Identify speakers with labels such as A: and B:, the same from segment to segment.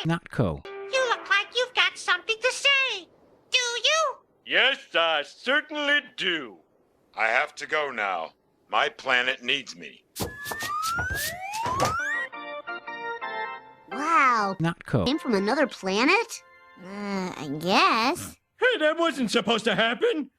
A: Natko.
B: You look like you've got something to say. Do you?
C: Yes, I certainly do. I have to go now. My planet needs me.
D: Wow.
A: Natko.
D: Came from another planet? I guess.
E: Hey, that wasn't supposed to happen!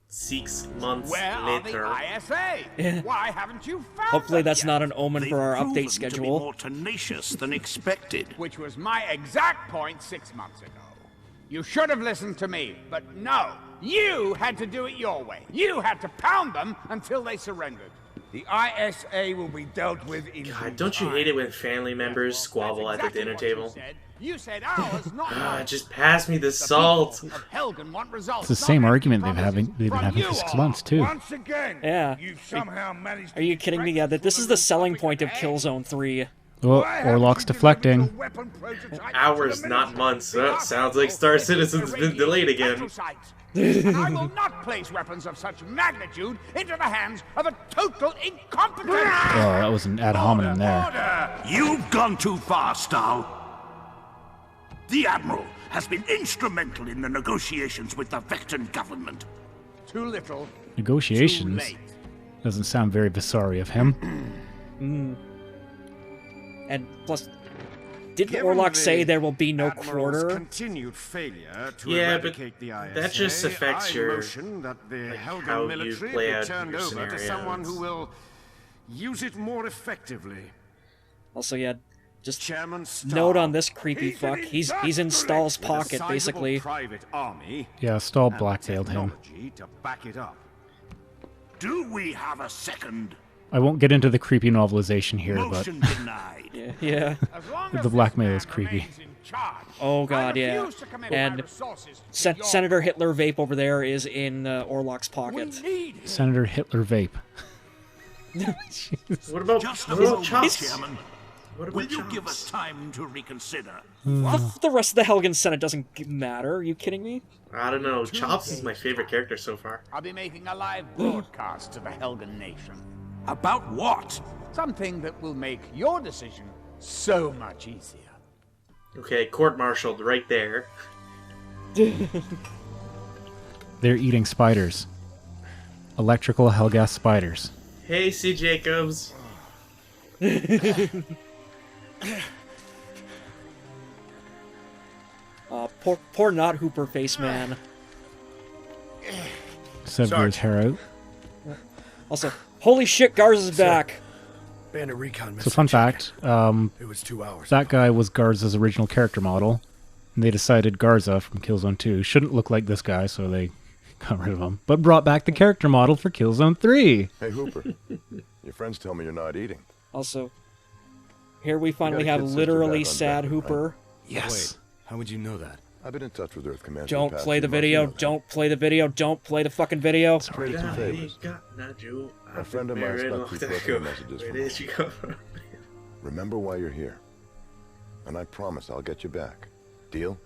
F: 6 months
G: Where
F: later.
G: are the ISA? Why haven't you found
H: Hopefully
G: them
H: that's
G: yet?
H: not an omen for our update
I: To be
H: schedule.
I: more tenacious than expected.
G: Which was my exact point 6 months ago. You should have listened to me, but no. You had to do it your way. You had to pound them until they surrendered. The ISA will be dealt with in
F: God, don't you hate it when family members squabble at the dinner table?
G: You said ours, not mine.
F: Just pass me the salt.
A: It's the same argument they've been having for 6 months too.
G: Once again,
H: Yeah.
G: you've somehow managed
H: Are you kidding me? Yeah, this is the selling point of Killzone 3.
A: Oh, Orlok's deflecting.
F: Hours, not months. Oh, sounds like Star Citizen's been delayed again.
G: And I will not place weapons of such magnitude into the hands of a total incompetent.
A: Oh, that was an ad hominem there.
I: You've gone too far, Stahl. The Admiral has been instrumental in the negotiations with the Vectan government.
G: Too little.
A: Negotiations?
G: Too late.
A: Doesn't sound very Visari of him.
H: And plus, didn't Orlok say there will be no quarter?
J: Continued failure to
F: Yeah, but
J: eradicate the ISA,
F: that just affects your
J: motion that the
F: like,
J: Helgen
F: how you
J: military
F: play
J: be
F: out
J: turned
F: your
J: over to someone
F: scenarios.
J: who will use it more effectively.
H: Also, yeah, just
J: Chairman Stahl,
H: note on this creepy fuck. He's in Stahl's
J: with a
H: pocket,
J: sizable
H: basically.
J: private army
A: Yeah, Stahl
J: and
A: blackmailed him.
J: technology to back it up.
I: Do we have a second?
A: I won't get into the creepy novelization here, but
I: Motion denied.
H: Yeah.
G: As long
A: The
G: as
A: blackmail
G: this
A: is
G: man
A: creepy.
G: remains in charge,
H: Oh god,
G: I
H: yeah.
G: refuse to commit
H: And
G: my resources to your-
H: Senator Hitler Vape over there is in Orlok's
G: We
H: pocket.
G: need him.
A: Senator Hitler Vape.
F: What about,
I: Just a
F: what about
I: moment,
F: Chops?
I: Chairman.
F: What
I: Will
F: about
I: you give us
F: Chops?
I: time to reconsider?
H: The rest of the Helgen Senate doesn't matter. Are you kidding me?
F: I don't know. Chops is my favorite character so far.
G: I'll be making a live broadcast to the Helgen Nation.
I: About what?
G: Something that will make your decision so much easier.
F: Okay, court-martialed right there.
A: They're eating spiders. Electrical Helgas spiders.
F: Hey, C. Jacobs.
H: Poor not Hooper face man.
A: Severed his hair out.
H: Also, holy shit, Garza's back.
K: Bandit recon
A: So fun fact,
K: It was 2 hours.
A: that guy was Garza's original character model. And they decided Garza from Killzone 2 shouldn't look like this guy, so they got rid of him. But brought back the character model for Killzone 3.
L: Hey, Hooper. Your friends tell me you're not eating.
H: Also, here we finally
L: You got a
H: have
L: kid sister
H: literally
L: back on
H: sad
L: Vector,
H: Hooper.
K: Yes. How would you know that?
L: I've been in touch with Earth Command.
H: Don't
L: for the past
H: play the
L: 2 months,
H: video,
L: you know that.
H: don't play the video, don't play the fucking video.
L: Traded some favors. A friend of mine stuck 2 personal messages
F: Where
L: from me.
F: did you go from?
L: Remember why you're here. And I promise I'll get you back. Deal?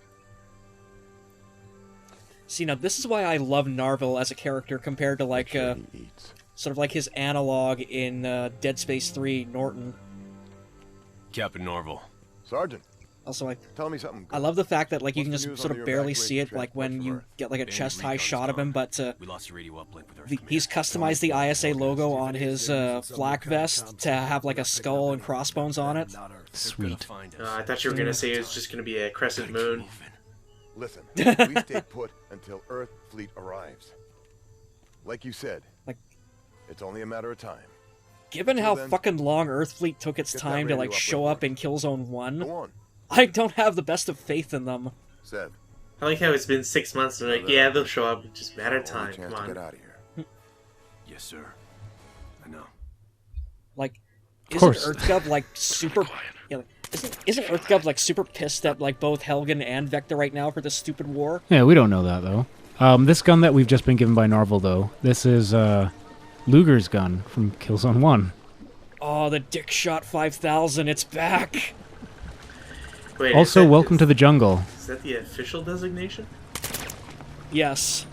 H: See, now this is why I love Narvel as a character compared to, like,
L: He eats.
H: sort of like his analog in Dead Space 3, Norton.
K: Captain Norval.
L: Sergeant,
H: Also,
L: tell me something.
H: I love the fact that, like, you
L: What's
H: can
L: the
H: just
L: news
H: sort
L: on
H: of
L: your
H: barely see
L: evacuation
H: it, like, when
L: transport
H: you
L: from Earth?
H: get, like, a
K: Bandit
H: chest-high
K: recon's
H: shot of him,
K: gone.
H: but
K: We lost the radio uplink with Earth
H: he's customized the ISA logo on his flak vest to have, like, a skull and crossbones on it.
A: Sweet.
F: I thought you were gonna say it was just gonna be a crescent moon.
L: Listen, we stay put until Earth fleet arrives. Like you said,
H: Like-
L: it's only a matter of time.
H: Given
L: Till
H: how
L: then,
H: fucking long Earthfleet took its
L: get that
H: time to, like,
L: radio
H: show
L: uplink
H: up in Killzone 1,
L: Go on,
H: I don't have the best of faith in them.
L: Sev.
F: I like how it's been 6 months and like, yeah, they'll show up. It's just a matter of time.
L: Only chance
F: Come
L: to get
F: on.
L: out of here.
K: Yes, sir. I know.
H: Like, isn't
A: course.
H: EarthGov, like, super... Yeah, like, isn't EarthGov, like, super pissed at, like, both Helgen and Vector right now for this stupid war?
A: Yeah, we don't know that, though. This gun that we've just been given by Narvel, though, this is Luger's gun from Killzone 1.
H: Oh, the Dick Shot 5000, it's back!
F: Wait,
A: Also, welcome to the jungle.
F: Is that the official designation?
H: Yes.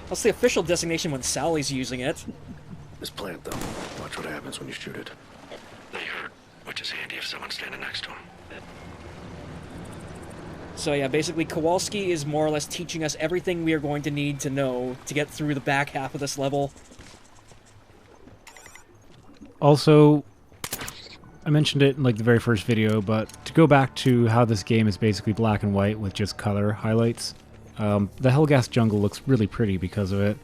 H: That's the official designation when Sally's using it.
K: This plant, though. Watch what happens when you shoot it. Just handy if someone's standing next to him.
H: So yeah, basically Kowalski is more or less teaching us everything we are going to need to know to get through the back half of this level.
A: Also, I mentioned it in like the very first video, but to go back to how this game is basically black and white with just color highlights, the Helghast jungle looks really pretty because of it.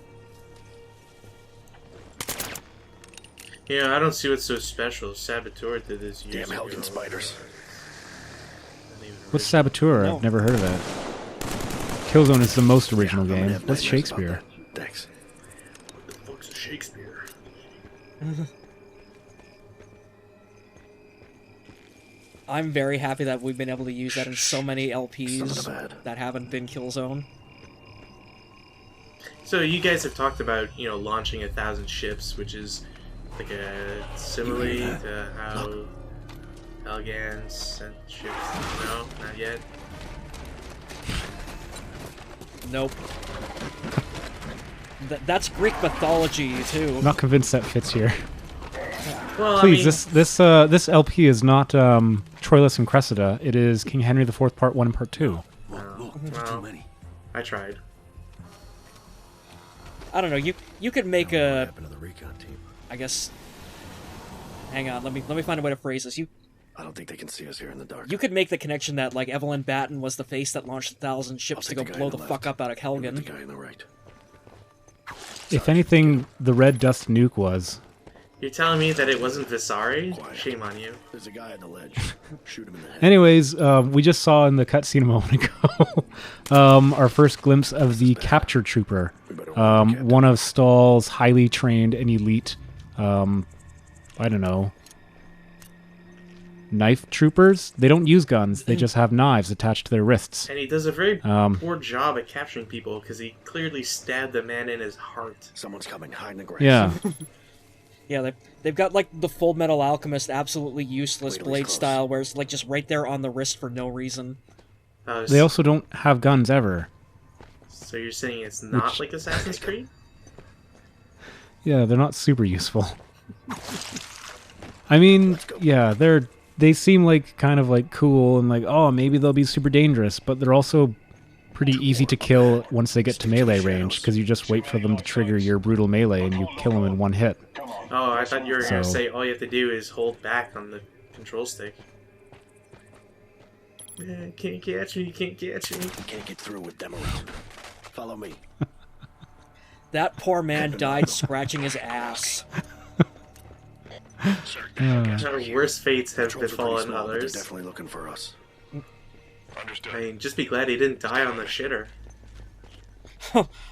F: Yeah, I don't see what's so special. Saboteur did this years
K: Damn
F: ago.
K: Helgen spiders.
A: What's Saboteur?
H: No.
A: I've never heard of that. Killzone is the most original
K: I'm gonna
A: game.
K: have
A: What's
K: nightmares about
A: Shakespeare?
K: that. Thanks.
F: What the fuck's a Shakespeare?
H: I'm very happy that we've been able to use that in so many
K: Son
H: LPs
K: of a bad.
H: that haven't been Killzone.
F: So you guys have talked about, you know, launching 1,000 ships, which is like a simile to how Helgen sent ships. No, not yet.
H: Nope. That's Greek mythology too.
A: I'm not convinced that fits here.
F: Well,
A: Please,
F: I mean,
A: this LP is not Troilus and Cressida. It is King Henry IV Part 1 and Part 2.
F: well,
K: Too many.
F: I tried.
H: I don't know. You could make
K: What
H: a.
K: happened to the recon team?
H: I guess. Hang on. Let me find a way to phrase this.
K: I don't think they can see us here in the dark.
H: You could make the connection that like Evelyn Batten was the face that launched 1,000 ships to
K: take
H: go
K: the guy
H: blow
K: on
H: the
K: the
H: fuck
K: left.
H: up out of
K: You with the
H: Helgen.
K: guy on the right.
A: If anything, the Red Dust Nuke was.
F: You're telling me that it wasn't Visari? Shame on you.
K: There's a guy on the ledge. Shoot him in the head.
A: Anyways, we just saw in the cutscene a moment ago our first glimpse of the Capture Trooper, one of Stahl's highly trained and elite, I don't know, knife troopers. They don't use guns; they just have knives attached to their wrists.
F: And he does a very poor job at capturing people because he clearly stabbed the man in his heart.
K: Someone's coming. Hide in the grass.
A: Yeah.
H: Yeah, they've got like the Full Metal Alchemist absolutely useless
K: Wait till he's
H: blade
K: close.
H: style, where it's like just right there on the wrist for no reason.
A: They also don't have guns ever.
F: So you're saying it's not
A: Which-
F: like Assassin's Creed?
A: Yeah, they're not super useful. I mean, yeah, they seem like kind of like cool and like, oh, maybe they'll be super dangerous, but they're also pretty easy to kill once they get to melee range, because you just wait for them to trigger your brutal melee and you kill them in one hit.
F: Oh, I thought you were going to
A: So-
F: say all you have to do is hold back on the control stick. Can't catch me, can't catch me.
K: You can't get through with them around. Follow me.
H: That poor man died scratching his ass.
F: Worse fates have
K: Patrols are pretty
F: befallen
K: small, but they're
F: others.
K: definitely looking for us.
F: I mean, just be glad he didn't die on the shitter.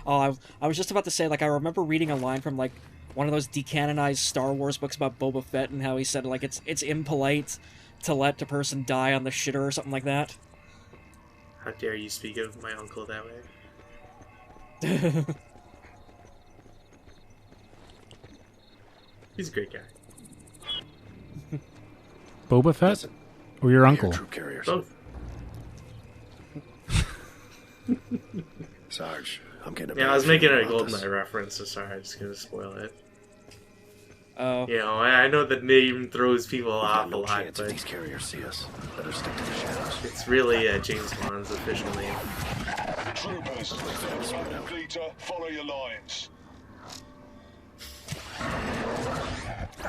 H: Oh, I was just about to say, like, I remember reading a line from, like, one of those decanonized Star Wars books about Boba Fett and how he said, like, it's impolite to let a person die on the shitter or something like that.
F: How dare you speak of my uncle that way? He's a great guy.
A: Boba Fett? Or your uncle?
K: Troop carriers.
F: Both.
K: Sarge, I'm getting a
F: Yeah, I
K: bad
F: was making
K: feeling
F: a
K: about
F: GoldenEye
K: this.
F: reference, so sorry, I'm just gonna spoil it.
H: Oh.
F: You know, I know the name throws people
K: We've
F: off
K: got
F: a
K: no
F: lot,
K: chance if
F: but
K: these carriers see us. Better stick to the shadows.
F: it's really James Bond's official name.
M: Troopers, completer, follow your lines.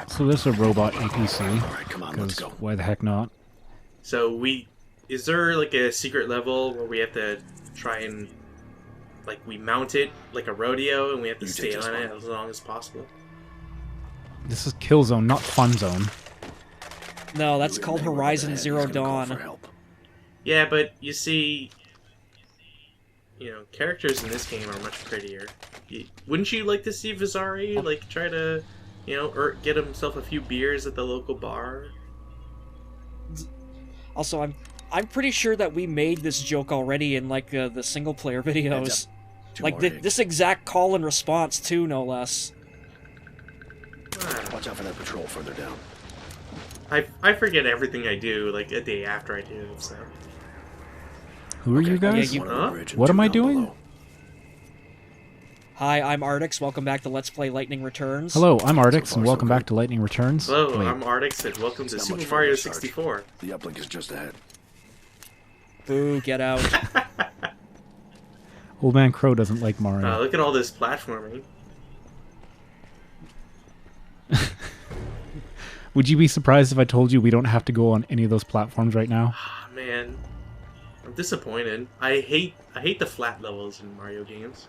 A: So this is a robot APC.
K: Alright, come on, let's
A: 'cause
K: go.
A: why the heck not?
F: So is there like a secret level where we have to try and, like, we mount it like a rodeo and we have to
K: You
F: stay
K: take this
F: on it
K: one.
F: as long as possible?
A: This is Killzone, not Fun Zone.
H: No, that's
K: You
H: called
K: remember
H: Horizon
K: that,
H: Zero
K: he's gonna call for
H: Dawn.
K: help.
F: Yeah, but you see, you know, characters in this game are much prettier. Wouldn't you like to see Visari, like, try to, you know, or get himself a few beers at the local bar?
H: Also, I'm pretty sure that we made this joke already in, like, the single-player videos.
K: Two
H: Like,
K: more eggs.
H: this exact call and response, too, no less.
K: Watch out for that patrol further down.
F: I forget everything I do, like, a day after I do it, so.
A: Who are you guys?
H: Yeah,
K: One on the bridge and
A: What
K: two
A: am I
K: down
A: doing?
K: below.
H: Hi, I'm Artix. Welcome back to Let's Play Lightning Returns.
A: Hello, I'm Artix, and welcome back to Lightning Returns.
F: Hello,
A: Wait,
F: I'm Artix, and welcome to
K: Not
F: Super
K: much
F: Mario
K: further, Sarge.
F: 64.
K: The uplink is just ahead.
H: Boo, get out.
A: Old Man Crow doesn't like Mario.
F: Look at all this platforming.
A: Would you be surprised if I told you we don't have to go on any of those platforms right now?
F: Oh, man, I'm disappointed. I hate the flat levels in Mario games.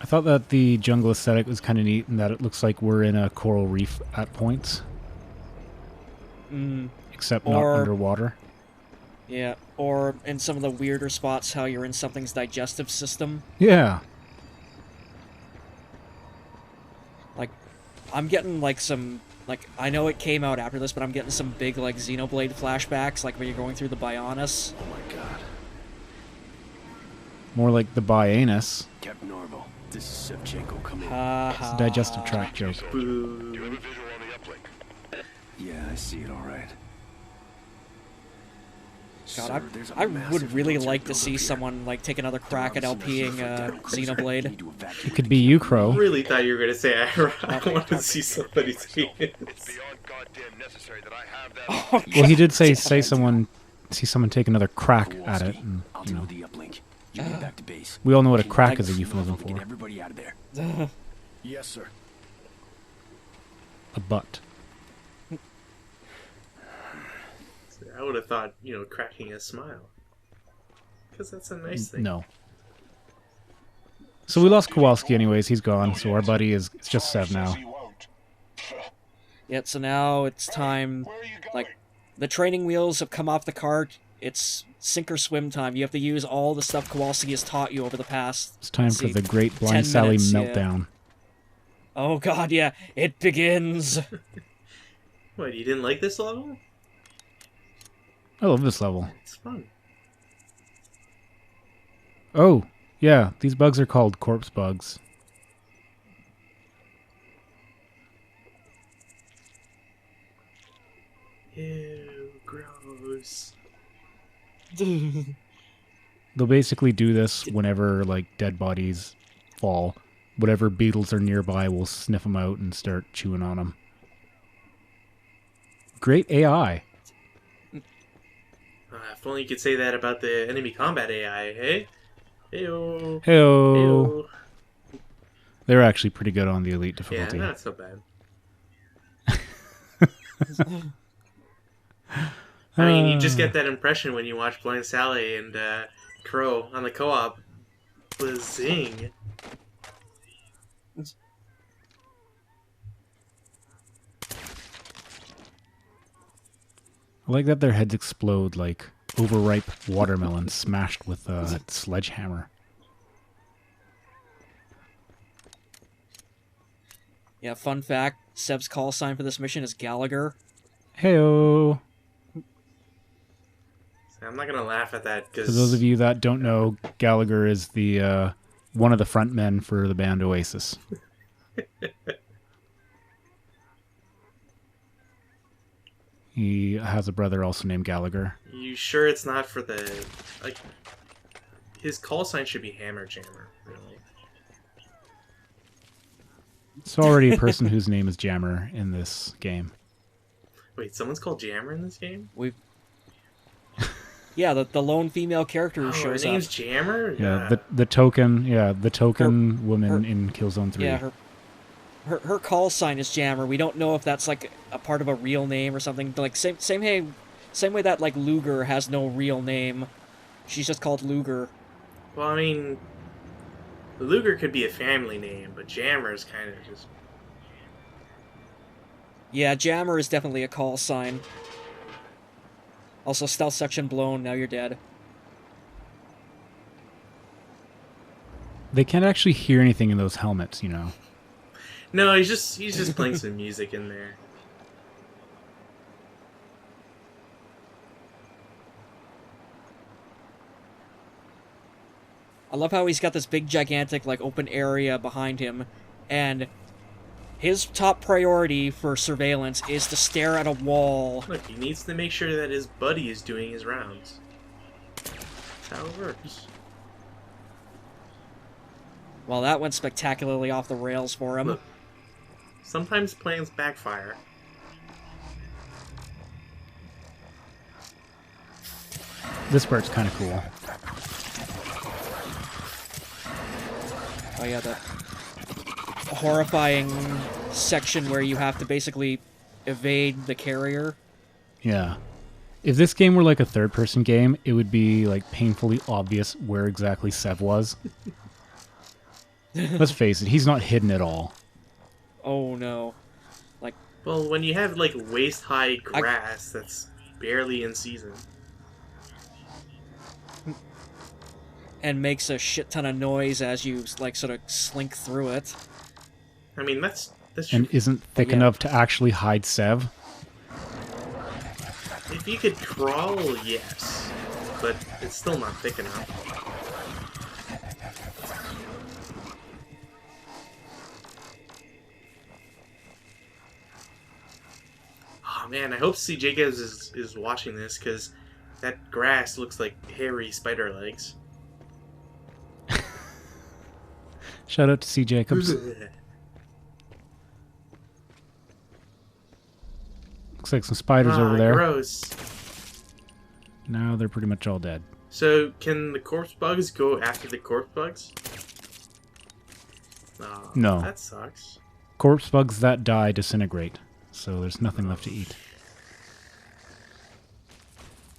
A: I thought that the jungle aesthetic was kind of neat and that it looks like we're in a coral reef at points. Except not underwater.
H: Yeah, or in some of the weirder spots how you're in something's digestive system.
A: Yeah.
H: Like, I'm getting, like, some... Like, I know it came out after this, but I'm getting some big, like, Xenoblade flashbacks, like when you're going through the Bionis.
K: Oh my god.
A: More like the Bionis.
K: Captain Norval, this is Sevchenko. Come in.
A: It's a digestive tract joke.
F: Boo.
M: Do you have a visual on the uplink?
K: Yeah, I see it all right.
H: God,
K: Sir, there's a
H: I
K: massive
H: would really
K: military
H: like to see
K: buildup here.
H: someone, like, take another crack at LPing Xenoblade.
A: It could be you, Crow.
F: I really thought you were going to say I want to see somebody take it.
A: Well, he did say see someone take another crack at it. And,
K: I'll
A: you
K: deal
A: know,
K: with the uplink. You get back to base.
A: we all know what a crack is a euphemism
K: Get
A: for.
K: everybody out of there. Yes, sir.
A: A butt.
F: I would have thought, you know, cracking a smile. Because that's a nice thing.
A: No. So we lost Kowalski anyways, he's gone, so our buddy is it's just Sev now.
H: Yep, so now it's time, like, the training wheels have come off the cart. It's sink or swim time. You have to use all the stuff Kowalski has taught you over the past...
A: It's time for the Great
H: 10
A: Blind Sally
H: minutes, yeah.
A: meltdown.
H: Oh god, yeah, it begins!
F: What, you didn't like this level?
A: I love this level.
F: It's fun.
A: Oh, yeah, these bugs are called corpse bugs.
F: Ew, gross.
A: They'll basically do this whenever, like, dead bodies fall. Whatever beetles are nearby will sniff them out and start chewing on them. Great AI.
F: If only you could say that about the enemy combat AI, hey? Heyo.
A: Heyo. They're actually pretty good on the elite difficulty.
F: Yeah, not so bad. I mean, you just get that impression when you watch Blind Sally and Crow on the co-op. Zing.
A: I like that their heads explode like overripe watermelon smashed with a sledgehammer.
H: Yeah, fun fact, Seb's call sign for this mission is Gallagher.
A: Heyo.
F: I'm not gonna laugh at that because
A: For those of you that don't know, Gallagher is the one of the front men for the band Oasis. He has a brother also named Gallagher.
F: You sure it's not for the like? His call sign should be Hammer Jammer, really.
A: It's already a person whose name is Jammer in this game.
F: Wait, someone's called Jammer in this game?
H: Yeah, the lone female character who
F: Her
H: shows
F: name's
H: up.
F: Jammer?
A: Yeah, the token woman in Killzone 3.
H: Yeah, her call sign is Jammer. We don't know if that's like a part of a real name or something. Like same way that like Luger has no real name. She's just called Luger.
F: Well, I mean, Luger could be a family name, but Jammer is kind of just...
H: Yeah, Jammer is definitely a call sign. Also, stealth section blown, now you're dead.
A: They can't actually hear anything in those helmets, you know.
F: No, he's just playing some music in there.
H: I love how he's got this big, gigantic, like, open area behind him, and His top priority for surveillance is to stare at a wall.
F: Look, he needs to make sure that his buddy is doing his rounds. That's how it works.
H: Well, that went spectacularly off the rails for him.
F: Look, sometimes plans backfire.
A: This part's kind of cool.
H: Oh yeah, the horrifying section where you have to basically evade the carrier.
A: Yeah. If this game were like a third-person game, it would be like painfully obvious where exactly Sev was. Let's face it, he's not hidden at all.
H: Oh no. Like,
F: well, when you have like waist-high grass that's barely in season.
H: And makes a shit ton of noise as you like sort of slink through it.
F: I mean, that's
A: and isn't thick enough to actually hide Sev.
F: If you could crawl, yes, but it's still not thick enough. Oh man, I hope C. Jacobs is watching this, because that grass looks like hairy spider legs.
A: Shout out to C. Jacobs. Looks like some spiders over there.
F: Gross.
A: Now they're pretty much all dead.
F: So, can the corpse bugs go after the corpse bugs? Oh,
A: No.
F: That sucks.
A: Corpse bugs that die disintegrate, so there's nothing left to eat.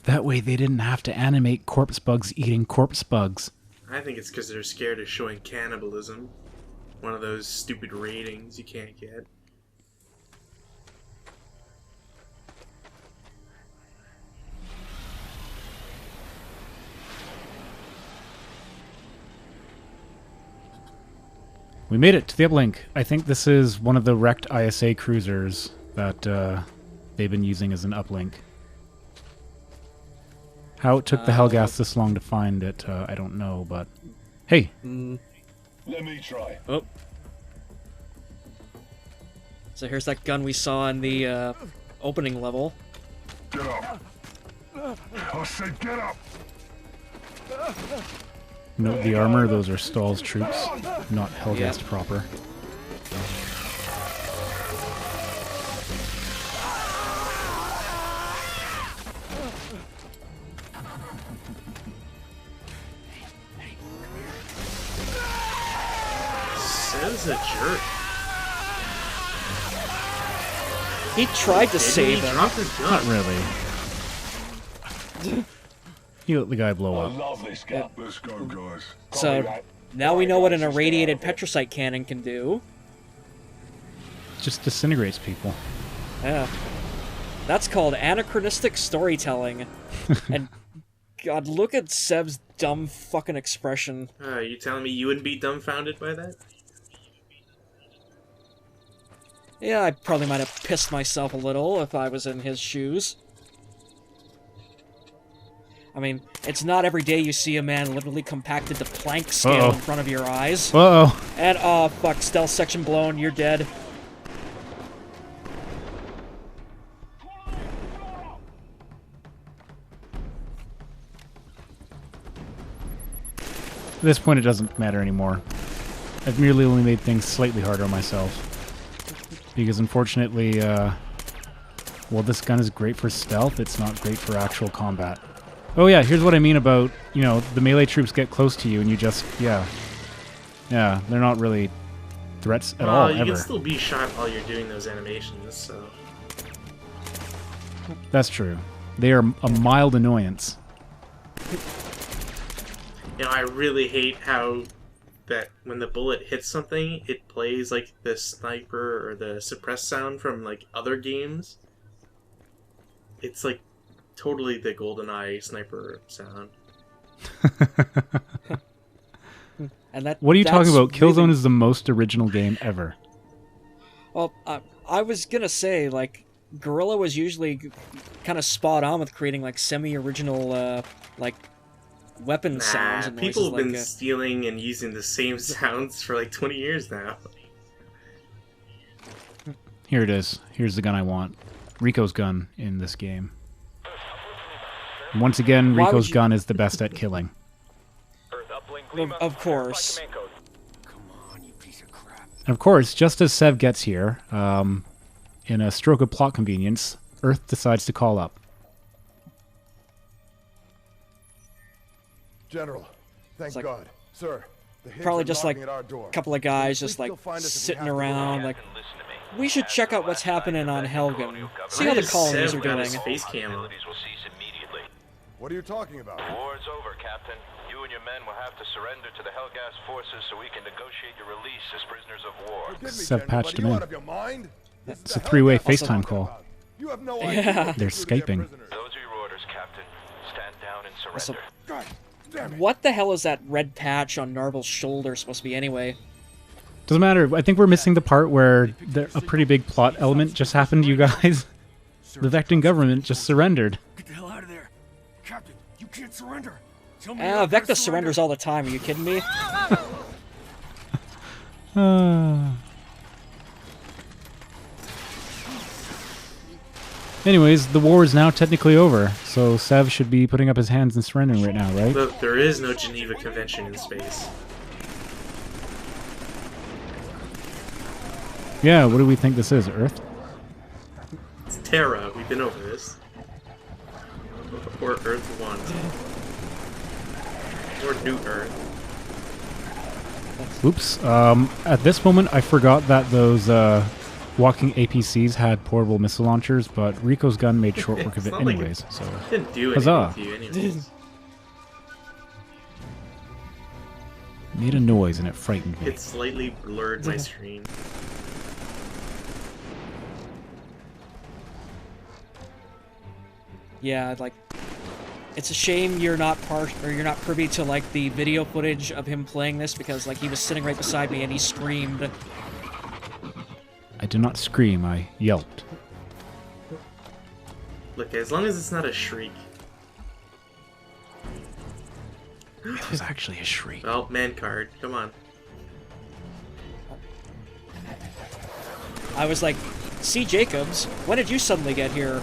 A: That way they didn't have to animate corpse bugs eating corpse bugs.
F: I think it's because they're scared of showing cannibalism. One of those stupid ratings you can't get.
A: We made it to the uplink. I think this is one of the wrecked ISA cruisers that they've been using as an uplink. How it took the Hellgas this long to find it, I don't know, but... Hey!
M: Let me try.
H: Oh. So here's that gun we saw in the opening level.
M: Get up. I said get up.
A: Note the armor, those are Stahl's troops, not Hellgast proper.
F: Sev's a jerk.
H: He tried to save him.
A: Not really. He let the guy blow up.
M: Love this guy. Let's go, guys.
H: So now we know what an irradiated petrocite cannon can do.
A: Just disintegrates people.
H: Yeah. That's called anachronistic storytelling. And God, look at Seb's dumb fucking expression.
F: You telling me you wouldn't be dumbfounded by that?
H: Yeah, I probably might have pissed myself a little if I was in his shoes. I mean, it's not every day you see a man literally compacted to plank scale in front of your eyes.
A: Uh-oh.
H: And, oh, fuck, stealth section blown, you're dead.
A: At this point, it doesn't matter anymore. I've merely only made things slightly harder on myself. Because unfortunately, while this gun is great for stealth, it's not great for actual combat. Oh yeah, here's what I mean about, you know, the melee troops get close to you and you just, yeah, they're not really threats at all,
F: you
A: ever.
F: can still be shot while you're doing those animations, so...
A: That's true. They are a mild annoyance.
F: You know, I really hate how that when the bullet hits something, it plays like the sniper or the suppress sound from like other games. It's like totally the GoldenEye sniper sound.
H: And that,
A: what are you talking about?
H: Really...
A: Killzone is the most original game ever.
H: Well, I was gonna say, like, Guerrilla was usually kind of spot on with creating, like, semi-original, like, weapon sounds and noises.
F: People have been
H: like,
F: stealing and using the same sounds for like 20 years now.
A: Here it is. Here's the gun I want. Rico's gun in this game. And once again,
H: Why would
A: Rico's
H: you-
A: gun is the best at killing.
H: Of course.
A: And of course, just as Sev gets here, in a stroke of plot convenience, Earth decides to call up.
L: General, thank
H: like-
L: God. Sir, the Higgs
H: Probably
L: are
H: just like
L: knocking at our door.
H: a couple of guys just like sitting around like, we should check out what's happening on Helgen. See how the colonies are doing.
F: Face cam.
L: What are you talking about?
N: War's over, Captain. You and your men will have to surrender to the Hellgas forces so we can negotiate your release as prisoners of war.
L: Forgive me,
A: Sev
L: General,
A: patched
L: but
A: him
L: are you
A: in.
L: out of your mind? This is
A: It's
L: the
A: a three-way
L: Hellgas
A: FaceTime
L: I'm
A: call.
L: talking about. You have no
H: Yeah.
L: idea what
A: They're
L: to do to their
A: Skyping.
L: prisoners.
N: Those are your orders, Captain. Stand down and surrender.
L: God damn it.
H: What the hell is that red patch on Narvel's shoulder supposed to be anyway?
A: Doesn't matter. I think we're missing the part where a pretty big plot element just happened to you guys. The Vectin government just surrendered.
K: Get the hell out of there. Captain, you can't surrender. Tell me
H: Vecta surrenders all the time. Are you kidding me?
A: Anyways, the war is now technically over, so Sev should be putting up his hands and surrendering right now, right?
F: Look, there is no Geneva Convention in space.
A: Yeah, what do we think this is, Earth?
F: It's Terra. We've been over this. Or Earth 1. Or New Earth.
A: Oops. At this moment, I forgot that those walking APCs had portable missile launchers, but Rico's gun made short work of it
F: It's not like
A: anyways, so...
F: It didn't do
A: Huzzah.
F: anything to you anyways.
A: Made a noise and it frightened me.
F: It slightly blurred my screen.
H: Yeah, like, it's a shame you're not you're not privy to like the video footage of him playing this because like he was sitting right beside me and he screamed.
A: I did not scream, I yelped.
F: Look, as long as it's not a shriek.
A: It was actually a shriek.
F: Oh, man card. Come on.
H: I was like, see Jacobs, when did you suddenly get here?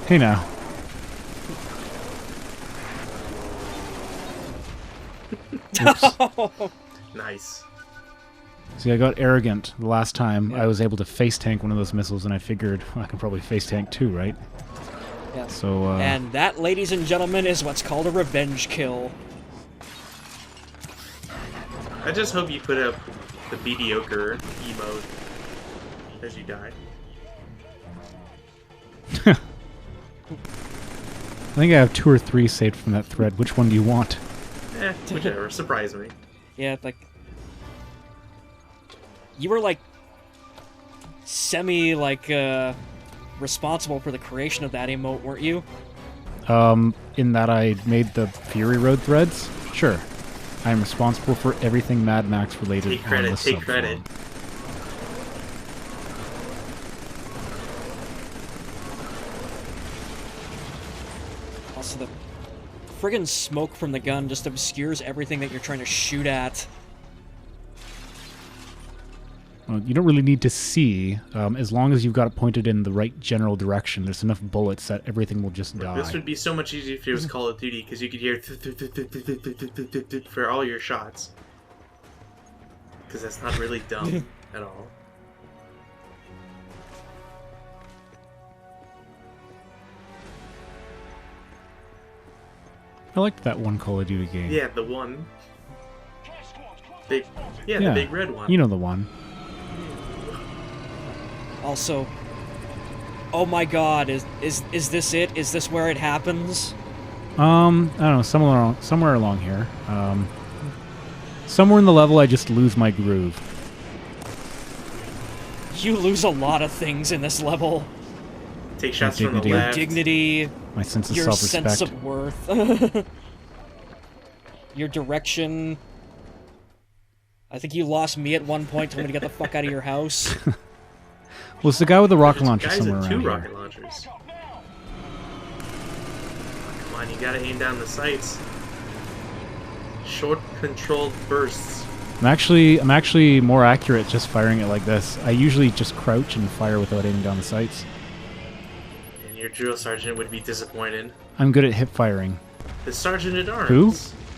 A: Hey now. Oops.
F: Nice.
A: See, I got arrogant the last time. I was able to face tank one of those missiles, and I figured well, I can probably face tank two, right?
H: Yeah.
A: So,
H: And that, ladies and gentlemen, is what's called a revenge kill.
F: I just hope you put up the mediocre emote as you die.
A: I think I have 2 or 3 saved from that thread. Which one do you want?
F: Whichever. Surprise me.
H: Yeah, like... You were, like... responsible for the creation of that emote, weren't you?
A: In that I made the Fury Road threads? Sure. I am responsible for everything Mad Max related
F: Take credit,
A: on the
F: take
A: subforum.
F: credit.
H: Also, the friggin' smoke from the gun just obscures everything that you're trying to shoot at.
A: Well, you don't really need to see, as long as you've got it pointed in the right general direction. There's enough bullets that everything will just die.
F: This would be so much easier if it was Call of Duty, because you could hear for all your shots. Because that's not really dumb at all.
A: I liked that one Call of Duty game.
F: Yeah, the one. The big red one.
A: You know the one.
H: Also, oh my god, is this it? Is this where it happens?
A: I don't know, somewhere along here. Somewhere in the level I just lose my groove.
H: You lose a lot of things in this level.
F: Take shots from the
A: dignity.
H: Your
F: left.
H: dignity,
A: My sense of
H: your
A: self-respect.
H: sense of worth, your direction. I think you lost me at one point, told me to get the fuck out of your house.
A: Well, it's the guy with the rocket launcher
F: Guys
A: somewhere
F: with
A: around
F: two
A: here.
F: rocket launchers. Come on, you gotta aim down the sights. Short controlled bursts.
A: I'm actually more accurate just firing it like this. I usually just crouch and fire without aiming down the sights.
F: And your drill sergeant would be disappointed.
A: I'm good at hip firing.
F: The sergeant at arms.
A: Who?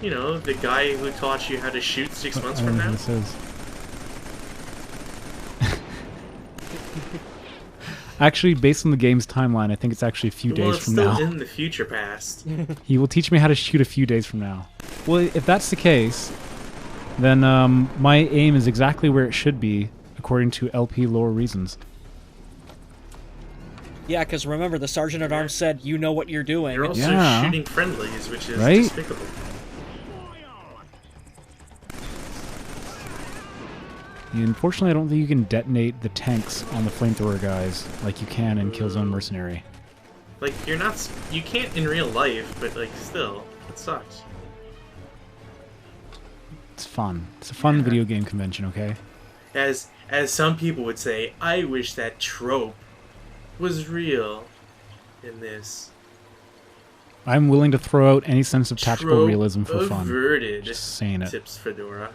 F: You know, the guy who taught you how to shoot 6 months
A: I don't
F: from
A: know
F: now.
A: who this is. Actually, based on the game's timeline, I think it's actually a few days from now.
F: Well, it's still in the future past.
A: He will teach me how to shoot a few days from now. Well, if that's the case, then my aim is exactly where it should be, according to LP lore reasons.
H: Yeah, because remember, the sergeant at arms said, "You know what you're doing."
F: You're also shooting friendlies, which is
A: Right?
F: despicable.
A: Unfortunately, I don't think you can detonate the tanks on the flamethrower guys like you can in Killzone Mercenary.
F: Like, you're not... You can't in real life, but, like, still. It sucks.
A: It's fun. It's a fun video game convention, okay?
F: As some people would say, I wish that trope was real in this.
A: I'm willing to throw out any sense of tactical
F: Trope
A: realism for fun.
F: averted.
A: Just saying it.
F: Tips Fedora.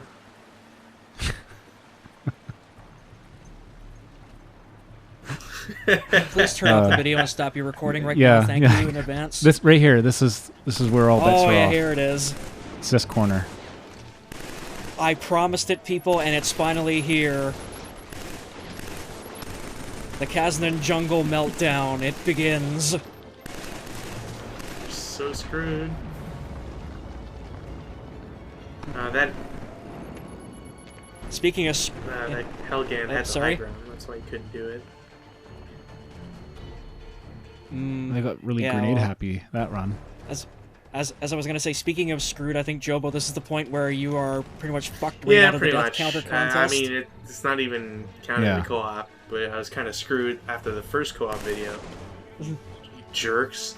H: Please turn off the video and stop your recording right
A: yeah,
H: now. Thank
A: yeah.
H: you in advance.
A: This right here. This is where all bets are
H: Oh yeah,
A: off.
H: here it is.
A: It's this corner.
H: I promised it, people, and it's finally here. The Kaznan jungle meltdown. It begins.
F: So screwed. That
H: Speaking of...
F: that Helgan had the
H: sorry?
F: high ground. That's why he couldn't do it.
A: They got really grenade happy that run.
H: As I was gonna say, speaking of screwed, I think Jobo, this is the point where you are pretty much fucked right out of the death counter contest.
F: I mean, it's not even counting
A: Yeah.
F: the co-op, but I was kind of screwed after the first co-op video. You jerks.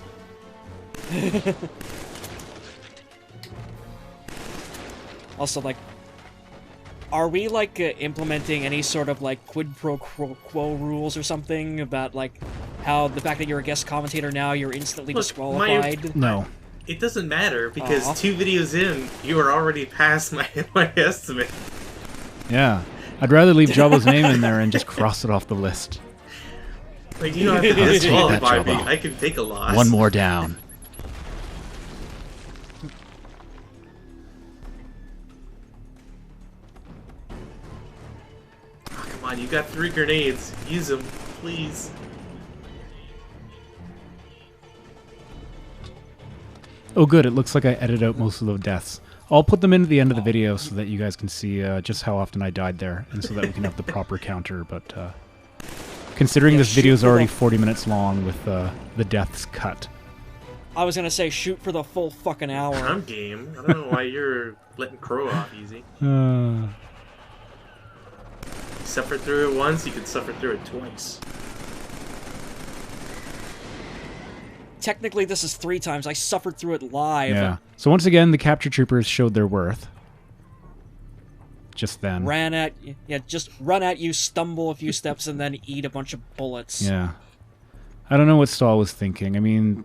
H: Also, like, are we like implementing any sort of like quid pro quo rules or something about like how the fact that you're a guest commentator now you're instantly disqualified?
A: No.
F: It doesn't matter because
H: Aw.
F: 2 videos in, you are already past my estimate.
A: Yeah. I'd rather leave Jabba's name in there and just cross it off the list.
F: Like, you don't have to
A: I'll take that,
F: disqualify me.
A: Jabba.
F: I can take a loss.
A: One more down.
F: Oh, come on, you got 3 grenades. Use them, please.
A: Oh good, it looks like I edited out most of the deaths. I'll put them in at the end of the video so that you guys can see just how often I died there, and so that we can have the proper counter, but considering this video is already 40 minutes long with the deaths cut.
H: I was gonna say shoot for the full fucking hour.
F: I'm game. I don't know why you're letting Crow off easy.
A: Uh,
F: You suffered through it once, you could suffer through it twice.
H: Technically, this is 3 times. I suffered through it live.
A: yeah. So once again, the capture troopers showed their worth. Just then.
H: Ran at just run at you, stumble a few steps, and then eat a bunch of bullets.
A: Yeah. I don't know what Stahl was thinking. I mean,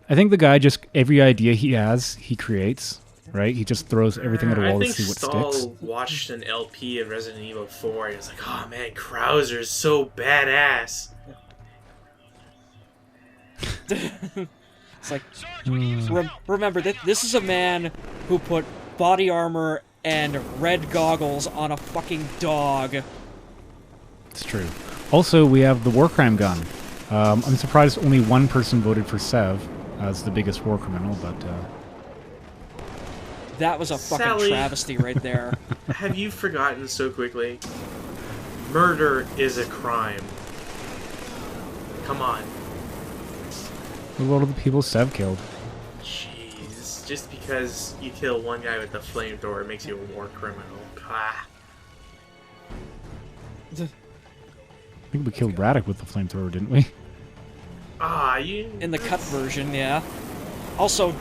A: I think the guy just, every idea he has, he creates, right? He just throws everything at a wall to see what
F: Stahl
A: sticks.
F: watched an LP of Resident Evil 4 and he was like, oh man, Krauser's so badass.
H: It's like, remember, this is a man who put body armor and red goggles on a fucking dog.
A: It's true. Also, we have the war crime gun. I'm surprised only one person voted for Sev as the biggest war criminal, but...
H: That was a fucking
F: Sally.
H: travesty right there.
F: Have you forgotten so quickly? Murder is a crime. Come on.
A: a lot of the people Sev killed.
F: Jeez. Just because you kill one guy with the flamethrower makes you a war criminal. Ah.
A: I think we killed Braddock with the flamethrower, didn't we?
F: Ah, you...
H: In the cut version, yeah. Also,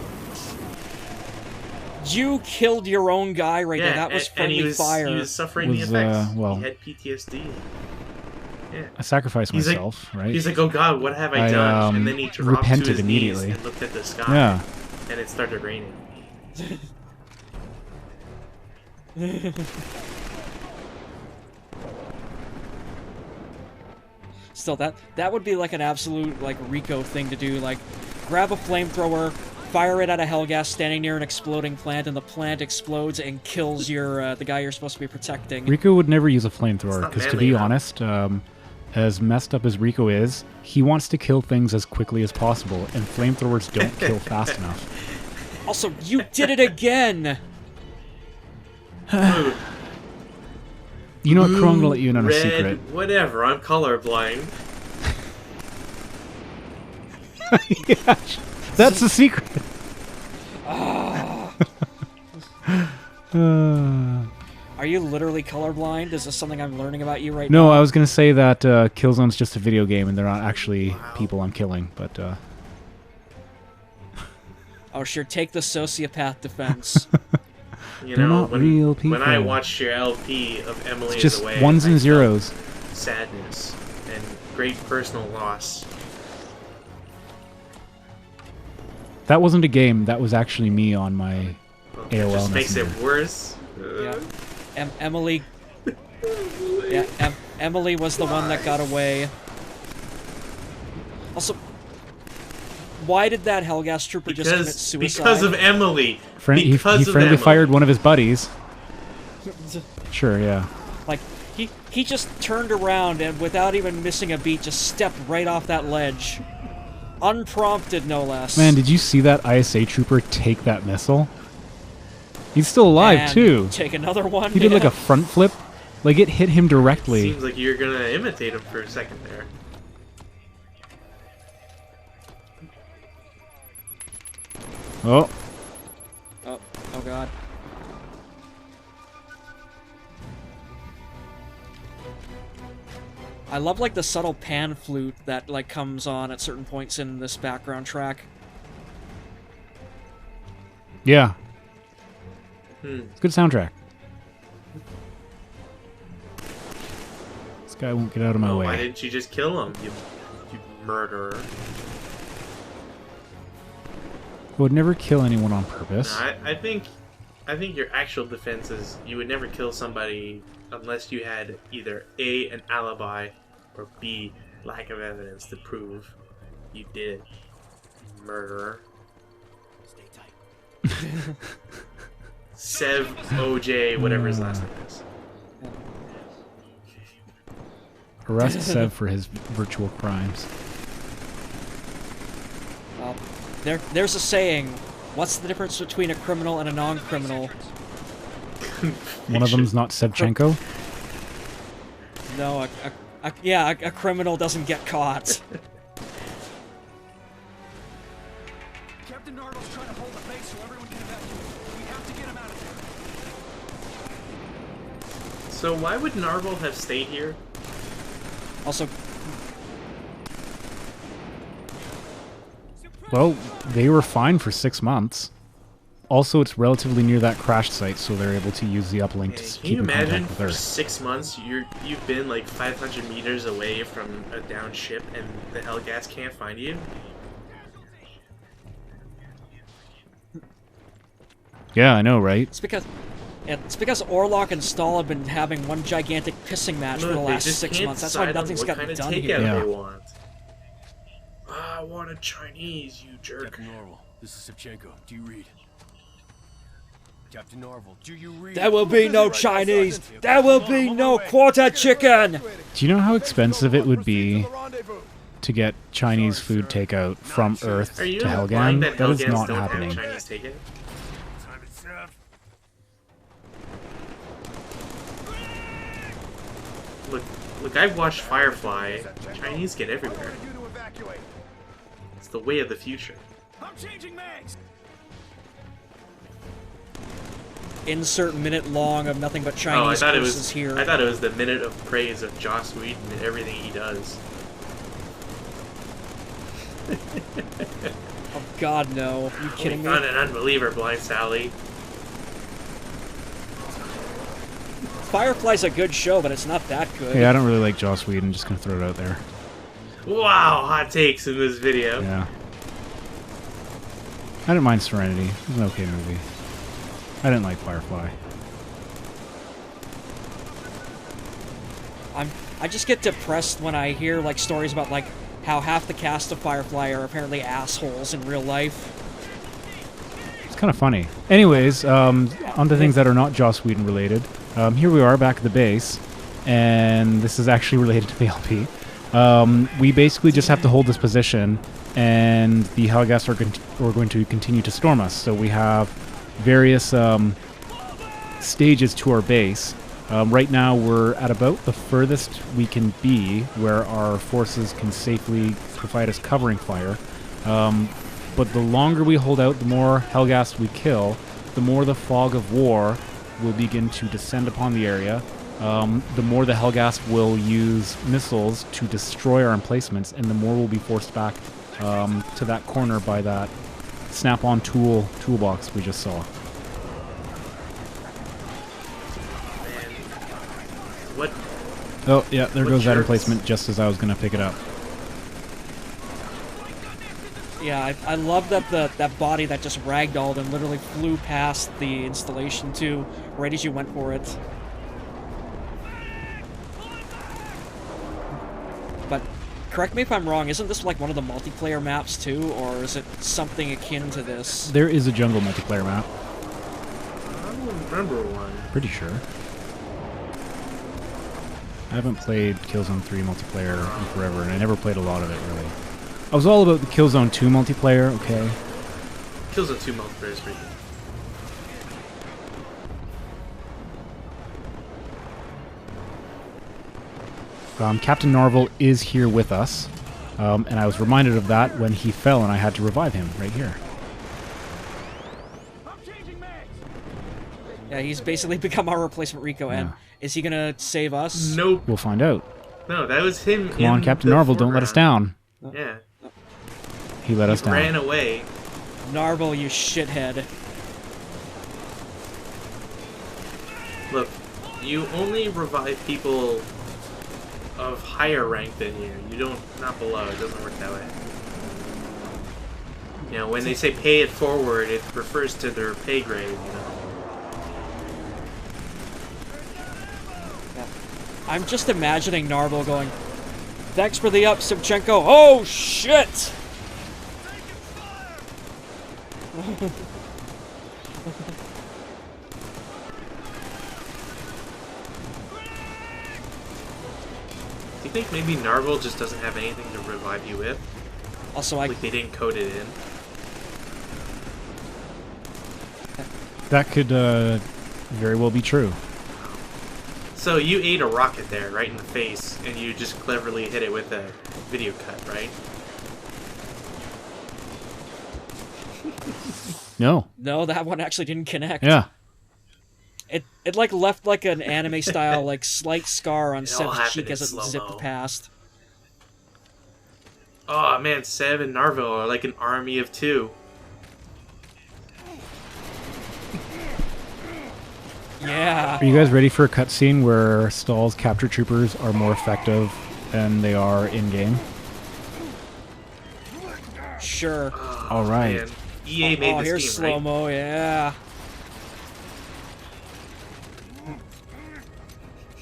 H: you killed your own guy right there. That was friendly fire.
F: He was suffering the effects.
A: Well,
F: he had PTSD. Yeah.
A: I sacrificed myself,
F: like,
A: right?
F: He's like, oh god, what have I done? And then he dropped
A: repented
F: to his
A: immediately.
F: knees and looked at the sky.
A: Yeah.
F: And it started raining.
H: Still, that would be like an absolute like Rico thing to do. Like, grab a flamethrower, fire it at a Hellgas standing near an exploding plant, and the plant explodes and kills your the guy you're supposed to be protecting.
A: Rico would never use a flamethrower because, to be honest, as messed up as Rico is, he wants to kill things as quickly as possible, and flamethrowers don't kill fast enough.
H: Also, you did it again.
A: You know what, Krong will let you in on a
F: Red,
A: secret.
F: whatever, I'm colorblind.
A: Yeah, that's the secret.
H: Are you literally colorblind? Is this something I'm learning about you right now?
A: No, I was going to say that Killzone's just a video game and they're not actually people I'm killing, but...
H: Oh, sure, take the sociopath defense.
F: You
A: They're
F: know,
A: not real people.
F: when I watched your LP of Emily
A: It's
F: is
A: just
F: Away,
A: ones and
F: I
A: zeros.
F: felt sadness and great personal loss.
A: That wasn't a game, that was actually me on my AOL
F: It just makes
A: Messenger.
F: it worse.
H: Yeah. Emily... Yeah, Emily was the one that got away. Also, why did that Hellgas trooper just commit suicide?
F: Because of Emily.
A: He friendly fired one of his buddies. Sure, yeah.
H: Like, he just turned around and without even missing a beat, just stepped right off that ledge. Unprompted, no less.
A: Man, did you see that ISA trooper take that missile? He's still alive,
H: And
A: too.
H: take another one?
A: He did like
H: Yeah.
A: a front flip. Like, it hit him directly.
F: Seems like you're gonna imitate him for a second there.
A: Oh.
H: Oh god. I love like the subtle pan flute that like comes on at certain points in this background track.
A: Yeah.
F: Hmm.
A: It's a good soundtrack. This guy won't get out of my way.
F: Why didn't you just kill him, you murderer?
A: I would never kill anyone on purpose.
F: No, I think your actual defense is you would never kill somebody unless you had either A, an alibi, or B, lack of evidence to prove you did it, murderer. Stay tight. Sev OJ, whatever his last name is.
A: Arrest Sev for his virtual crimes.
H: Well, there's a saying. What's the difference between a criminal and a non-criminal?
A: One of them's not Sevchenko.
H: No, a criminal doesn't get caught.
K: Captain Narvel's trying to hold the base so everyone can evacuate. We have to get him out of there.
F: So why would Narvel have stayed here?
H: Also,
A: Well, they were fine for 6 months. Also, it's relatively near that crash site, so they're able to use the uplink to
F: Can
A: keep
F: you
A: in
F: imagine
A: contact with
F: for
A: Earth.
F: 6 months you've been like 500 meters away from a down ship and the Hellgas can't find you?
A: Yeah, I know, right?
H: it's because Orlok and Stahl have been having one gigantic pissing match for the
F: Look, they
H: last
F: just
H: 6
F: can't
H: months. That's why
F: decide on
H: nothing's
F: what
H: gotten
F: kind of
H: done
F: takeout
H: here.
A: Yeah.
F: they want. I want a Chinese, you jerk.
K: Captain Narvel, this is Sevchenko. Do you read? Captain Narvel, do you read?
H: There will be no Chinese. There will be no quarter chicken.
A: Do you know how expensive it would be to get Chinese food takeout from Earth
F: Are you
A: to
F: implying
A: Helghan?
F: that
A: That is
F: Hellgans
A: not
F: don't
A: happening.
F: have Chinese takeout? Look, I've watched Firefly. Chinese get everywhere. It's the way of the future.
K: I'm changing mags.
H: Insert minute long of nothing but
F: Oh, I
H: Chinese
F: thought it
H: curses
F: was.
H: here.
F: I thought it was the minute of praise of Joss Whedon and everything he does.
H: Oh God, no! Are you kidding
F: We
H: me?
F: found an unbeliever, Blind Sally.
H: Firefly's a good show, but it's not that good.
A: Yeah, I don't really like Joss Whedon. Just gonna throw it out there.
F: Wow, hot takes in this video.
A: Yeah. I didn't mind Serenity. It was an okay movie. I didn't like Firefly.
H: I just get depressed when I hear like stories about like how half the cast of Firefly are apparently assholes in real life.
A: It's kind of funny. Anyways, on to things that are not Joss Whedon related. Here we are back at the base, and this is actually related to the LP. We basically just have to hold this position, and the Helghast are going to continue to storm us. So we have various stages to our base. Right now we're at about the furthest we can be where our forces can safely provide us covering fire. But the longer we hold out, the more Helghast we kill, the more the fog of war will begin to descend upon the area. The more the Helghast will use missiles to destroy our emplacements, and the more we'll be forced back to that corner by that snap-on toolbox we just saw.
F: What?
A: Oh, yeah, there goes that emplacement just as I was going to pick it up.
H: Yeah, I love that that body that just ragdolled and literally flew past the installation too, right as you went for it. But correct me if I'm wrong, isn't this like one of the multiplayer maps too, or is it something akin to this?
A: There is a jungle multiplayer map.
F: I don't remember one.
A: Pretty sure. I haven't played Killzone 3 multiplayer in forever, and I never played a lot of it, really. I was all about the Killzone 2 multiplayer, okay.
F: Killzone 2 multiplayer is pretty
A: good. Captain Narvel is here with us, and I was reminded of that when he fell and I had to revive him right here.
H: Yeah, he's basically become our replacement Rico, and is he gonna save us?
F: Nope.
A: We'll find out.
F: No, that was him.
A: Come on, Captain Narvel, don't let us down.
F: Yeah.
A: He let us down.
F: Ran away.
H: Narvel, you shithead.
F: Look, you only revive people of higher rank than you. You don't, not below. It doesn't work that way. You know, when they say pay it forward, it refers to their pay grade, you know.
H: I'm just imagining Narvel going, "Thanks for the up, Simchenko." Oh, shit!
F: Do you think maybe Narvel just doesn't have anything to revive you with?
H: Also,
F: like they didn't code it in.
A: That could very well be true.
F: So you ate a rocket there, right in the face, and you just cleverly hit it with a video cut, right?
A: No.
H: No, that one actually didn't connect.
A: Yeah.
H: It like left like an anime style like slight scar on Sev's cheek as it zipped past.
F: Oh man, Sev and Narvel are like an army of two.
H: Yeah.
A: Are you guys ready for a cutscene where Stahl's capture troopers are more effective than they are in-game?
H: Sure.
F: Oh,
A: all right.
F: Man. EA made this
H: here's
F: game,
H: slow-mo,
F: right?
H: yeah.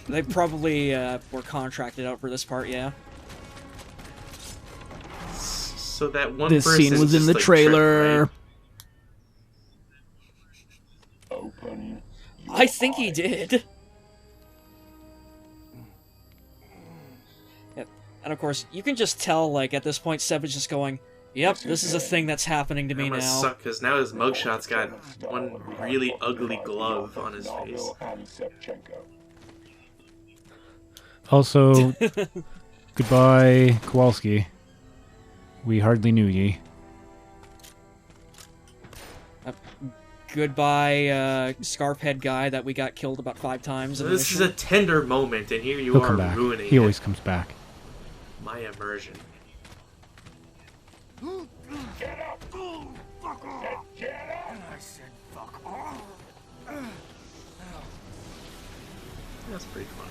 H: They probably were contracted out for this part, yeah.
F: So that one
A: this
F: person
A: scene was in the
F: like
A: trailer.
F: Tripped, right?
H: I think he did. Yep. And of course, you can just tell, like, at this point, Seb is just going, "Yep, this is a thing that's happening to me now."
F: Must suck, because now his mugshot's got one really ugly glove on his face.
A: Also, goodbye, Kowalski. We hardly knew ye.
H: Goodbye, Scarfhead guy that we got killed about 5 times.
F: So this is a tender moment, and here you
A: He'll
F: are
A: come back.
F: ruining
A: He
F: it.
A: always comes back.
F: My immersion.
G: Get up! Get up! I said fuck off.
F: That's pretty fun.